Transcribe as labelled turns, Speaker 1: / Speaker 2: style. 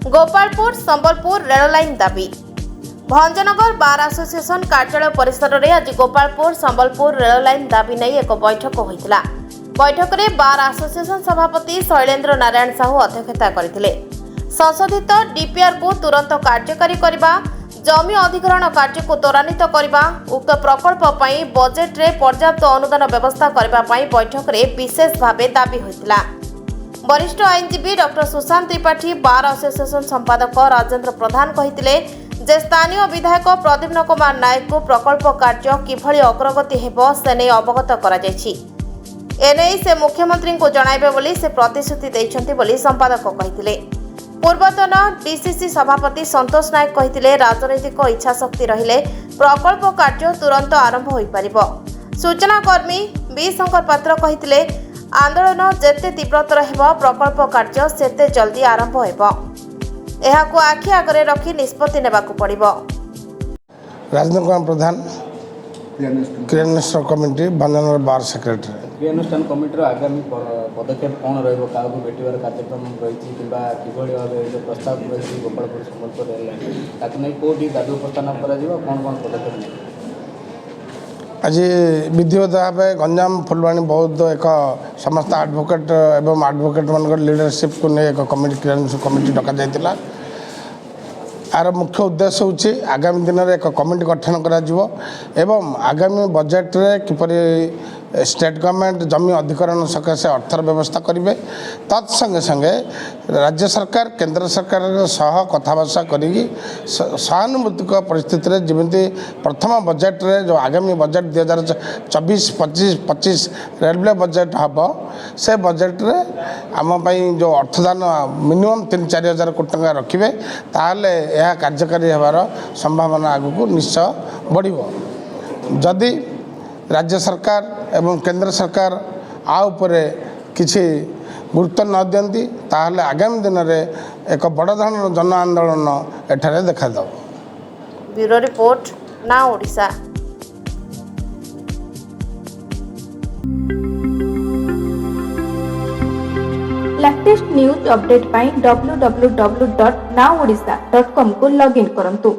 Speaker 1: Gopalpur Sambalpur rail line दाबी भंजनगर बार association कार्यालय परिसर में आज गोपालपुर संबलपुर रेल लाइन दाबी नहीं एक बैठक होता। बैठक में बार आसोसिएशन सभापति शैलेन्द्र नारायण साहू अध्यक्षता करथिले। संशोधित डीपीआर को तुरंत कार्यकारी करने, जमी अधिग्रहण कार्य को त्वरान्वित करने, उक्त प्रकल्प पर बजेट रे पर्याप्त अनुदान व्यवस्था करने बैठक में विशेष भाव दाबी होता। वरिष्ठ आईनजीवी doctor Sushant Tripathi, bar association संपादक राजेंद्र प्रधान कहते जे स्थानीय विधायक प्रदीप्न कुमार नायक को प्रकल्प कार्य किभली अग्रगति हेबो से नहीं अवगत करा जायछि। एने से मुख्यमंत्री को जणाइबे बोली से प्रतिश्रुति दैछन्ति बोली संपादक कहते। पूर्वतन डीसीसी सभापति संतोष नायक कहते राजनैतिक इच्छाशक्ति रहिले प्रकल्प कार्य तुरंत आरंभ होई परिबो। सूचनाकर्मी बी शंकर पात्र कहते आंदोलन जेते तीव्रतर हेबो प्रकल्प कार्य सेते जल्दी आरंभ हेबो। एहाको आखि आगरे रखी निष्पत्ति नेबाकू पड़िबो।
Speaker 2: राजेंद्र कुमार प्रधान, क्रियानुष्ठान कमिटी, भंजनगर बार सेक्रेटरी।
Speaker 3: क्रियानुष्ठान कमिटी आगामी पदक्षेप कौन रहिबो, काहाकू भेटिबार कार्यक्रम रहिछि किबा किभली भाबे जो प्रस्ताव रहिछि गोपालपुर संबलपुर रेल लाइन ताकू नै कोठी दाबी उपस्थापन करा जिवो, कोन कोन पदक्षेप नै?
Speaker 2: आज विधिवत भाव गंजाम फुलवाणी बहुत एक समस्त एडवोकेट एवं एडवोकेट मान लीडरशिप को नहीं एक कमिटी क्रियानुष्ठान कमिटी डका जाइतिला। यार मुख्य उद्देश्य होची आगामी दिन में एक कमिटी गठन करा जिवो एवं आगामी बजेट रे किपरि स्टेट गवर्नमेंट जमी अधिकरण सकाशे अर्थर व्यवस्था करेंगे। तत्संगे संगे राज्य सरकार केंद्र सरकार सह कथबार्ता करी सहानुभूतिक परिस्थिति रे जमिति प्रथम बजेट रे जो आगामी बजेट 2024-25 रेलवे बजेट हम से बजेट रे आम जो अर्थदान मिनिमम 3-4 हजार कोटी टंका रखिए ताहले यह कार्यकारी होबार संभावना आगू निश्चय बढ़िबो। जदि राज्य सरकार एवं केंद्र सरकार आउपरे किसी गुरुत्व न दियंती ताहले आगामी दिन में एक बड़ धरण जन आंदोलन एठारे देखा दब।
Speaker 1: Bureau report, now Odisha.
Speaker 4: Latest news update पाई www.nowodisha.com को लॉगिन करंतु।